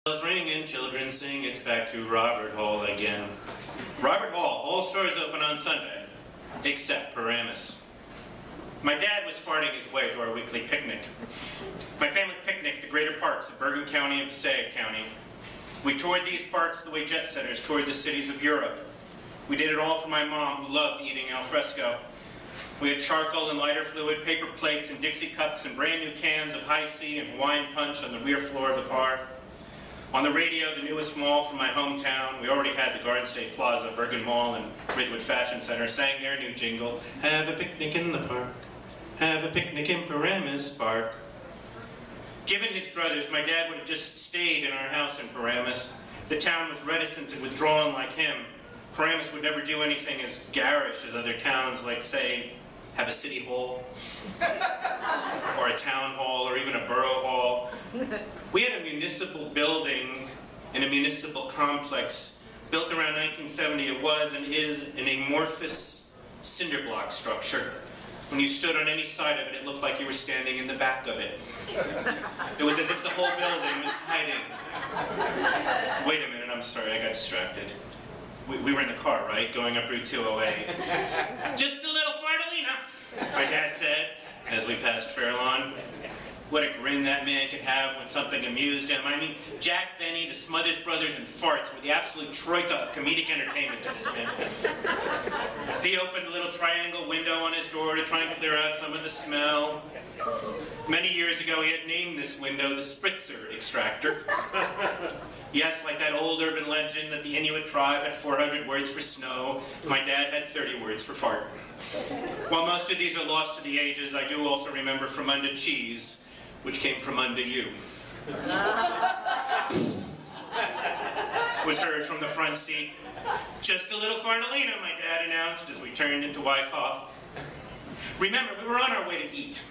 Bells ring and children sing, it's back to Robert Hall again. Robert Hall, all stores open on Sunday, except Paramus. My dad was farting his way to our weekly picnic. My family picnicked the greater parks of Bergen County and Passaic County. We toured these parks the way jet setters toured the cities of Europe. We did it all for my mom, who loved eating al fresco. We had charcoal and lighter fluid, paper plates and Dixie cups, and brand new cans of High C and Hawaiian Punch on the rear floor of the car. On the radio, the newest mall from my hometown, we already had the Garden State Plaza, Bergen Mall, and Ridgewood Fashion Center, sang their new jingle, "Have a picnic in the park, have a picnic in Paramus Park." Given his druthers, my dad would have just stayed in our house in Paramus. The town was reticent and withdrawn like him. Paramus would never do anything as garish as other towns, like, say, have a city hall, or a town hall, or even a borough hall. We had a municipal building in a municipal complex built around 1970. It was and is an amorphous cinder block structure. When you stood on any side of it, it looked like you were standing in the back of it. It was as if the whole building was hiding. Wait a minute, I'm sorry, I got distracted. We were in the car, right? Going up Route 208. "Just a little Fartalina," my dad said as we passed Fairlawn. What a grin that man could have when something amused him. I mean, Jack Benny, the Smothers Brothers, and farts were the absolute troika of comedic entertainment to this man. He opened a little triangle window on his door to try and clear out some of the smell. Many years ago, he had named this window the Spritzer Extractor. Yes, like that old urban legend that the Inuit tribe had 400 words for snow, my dad had 30 words for fart. While most of these are lost to the ages, I do also remember from under cheese, which came from under you. Was heard from the front seat. "Just a little Fartalina," my dad announced as we turned into Wyckoff. Remember, we were on our way to eat.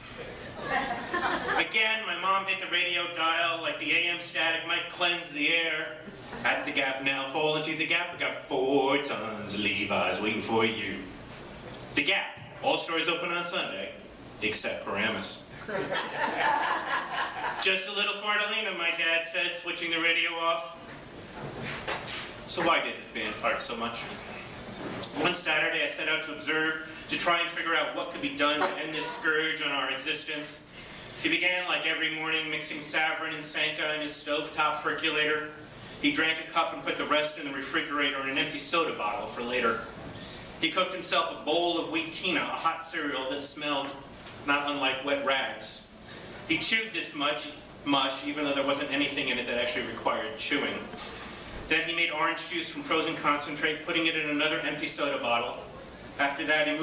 Again, my mom hit the radio dial like the AM static might cleanse the air. "At the Gap now, fall into the Gap. We got 4 tons of Levi's waiting for you." The Gap, all stores open on Sunday, except Paramus. "Just a little Fartalina," my dad said, switching the radio off. So why did this band fart so much? One Saturday, I set out to observe, to try and figure out what could be done to end this scourge on our existence. He began, like every morning, mixing Savarin and Sanka in his stovetop percolator. He drank a cup and put the rest in the refrigerator in an empty soda bottle for later. He cooked himself a bowl of Wheatina, a hot cereal that smelled not unlike wet rags. He chewed this mush, even though there wasn't anything in it that actually required chewing. Then he made orange juice from frozen concentrate, putting it in another empty soda bottle. After that, he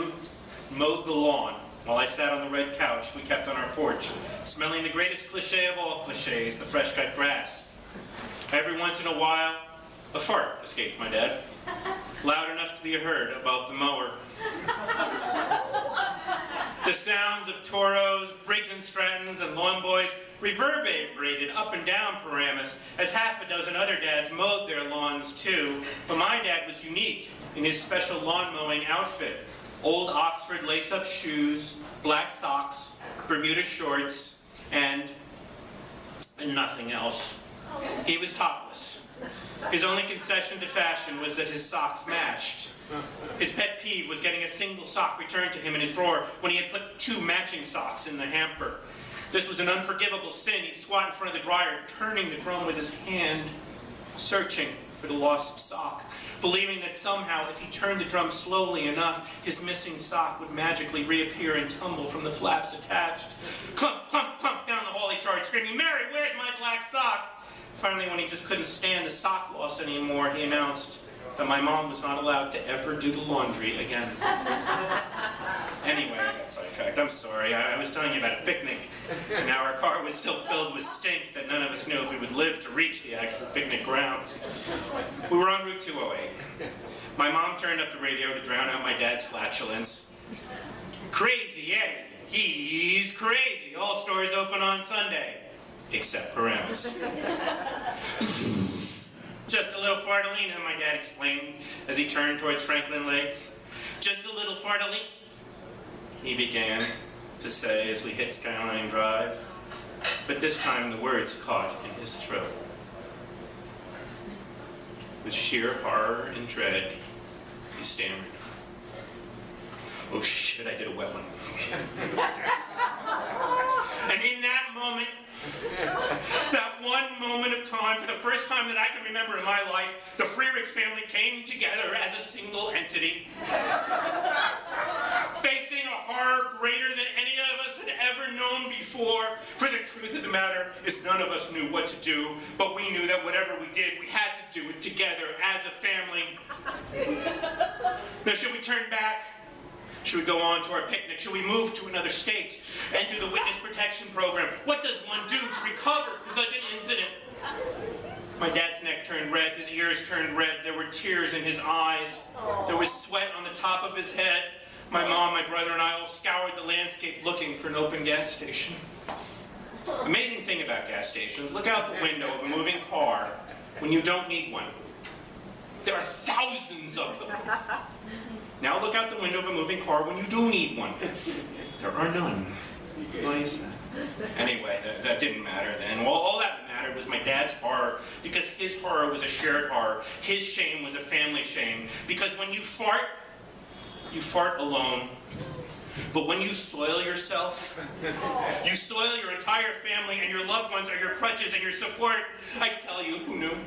mowed the lawn, while I sat on the red couch we kept on our porch, smelling the greatest cliche of all cliches, the fresh-cut grass. Every once in a while, a fart escaped my dad, loud enough to be heard above the mower. The sounds of Toros, Briggs and Strattons, and lawn boys reverberated up and down Paramus as half a dozen other dads mowed their lawns too, but my dad was unique in his special lawn mowing outfit. Old Oxford lace-up shoes, black socks, Bermuda shorts, and nothing else. He was topless. His only concession to fashion was that his socks matched. His pet peeve was getting a single sock returned to him in his drawer when he had put 2 matching socks in the hamper. This was an unforgivable sin. He'd squat in front of the dryer, turning the drum with his hand, searching for the lost sock, believing that somehow if he turned the drum slowly enough, his missing sock would magically reappear and tumble from the flaps attached. Clunk, clunk, clunk, down the hall he charged, screaming, "Mary, where's my black sock?" Finally, when he just couldn't stand the sock loss anymore, he announced that my mom was not allowed to ever do the laundry again. Anyway, I got sidetracked. I'm sorry. I was telling you about a picnic, and now our car was so filled with stink that none of us knew if we would live to reach the actual picnic grounds. We were on Route 208. My mom turned up the radio to drown out my dad's flatulence. "Crazy, eh? He's crazy. All stores open on Sunday, except Paramus." "Just a little Fartalina," my dad explained as he turned towards Franklin Lakes. "Just a little Fartalina," he began to say as we hit Skyline Drive, but this time the words caught in his throat. With sheer horror and dread, he stammered, "Oh shit, I did a wet one." And in that moment, that one moment of time, for the first time that I can remember in my life, the Freerichs family came together as a single entity, facing a horror greater than any of us had ever known before. For the truth of the matter is none of us knew what to do, but we knew that whatever we did, we had to do it together as a family. Now, should we turn back? Should we go on to our picnic? Should we move to another state? Enter the witness protection program? What does one do to recover from such an incident? My dad's neck turned red, his ears turned red, there were tears in his eyes, there was sweat on the top of his head. My mom, my brother, and I all scoured the landscape looking for an open gas station. Amazing thing about gas stations, look out the window of a moving car when you don't need one. There are thousands of them. Now look out the window of a moving car when you do need one. There are none. Why is that? Anyway, that didn't matter then. Well, all that mattered was my dad's horror, because his horror was a shared horror. His shame was a family shame. Because when you fart alone. But when you soil yourself, you soil your entire family, and your loved ones are your crutches and your support. I tell you, who knew?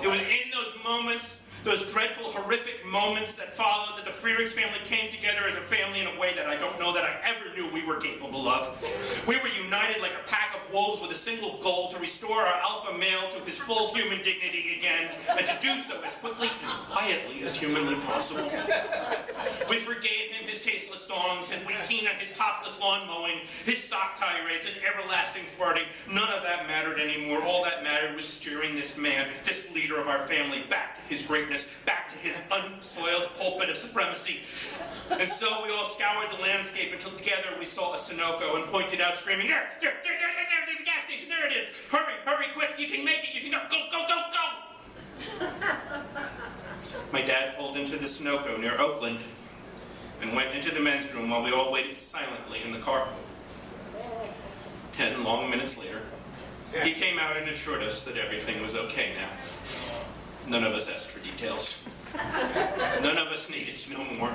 It was in those moments, those dreadful, horrific moments that followed, that the Freerichs family came together as a family in a way that I don't know that I ever knew we were capable of. We were united like a pack of wolves with a single goal: to restore our alpha male to his full human dignity again, and to do so as quickly and quietly as humanly possible. We forgave him his tasteless songs, his wheat tina, his topless lawn mowing, his sock tirades, his everlasting farting. None of that mattered anymore. All that mattered was steering this man, this leader of our family, back to his greatness, back to his unsoiled pulpit of supremacy. And so we all scoured the landscape until together we saw a Sunoco and pointed out screaming, there's a gas station, there it is. Hurry, hurry, quick, you can make it, you can go, go, go, go, go. My dad pulled into the Sunoco near Oakland and went into the men's room while we all waited silently in the car. 10 long minutes later, he came out and assured us that everything was okay now. None of us asked for details. None of us needed to know more.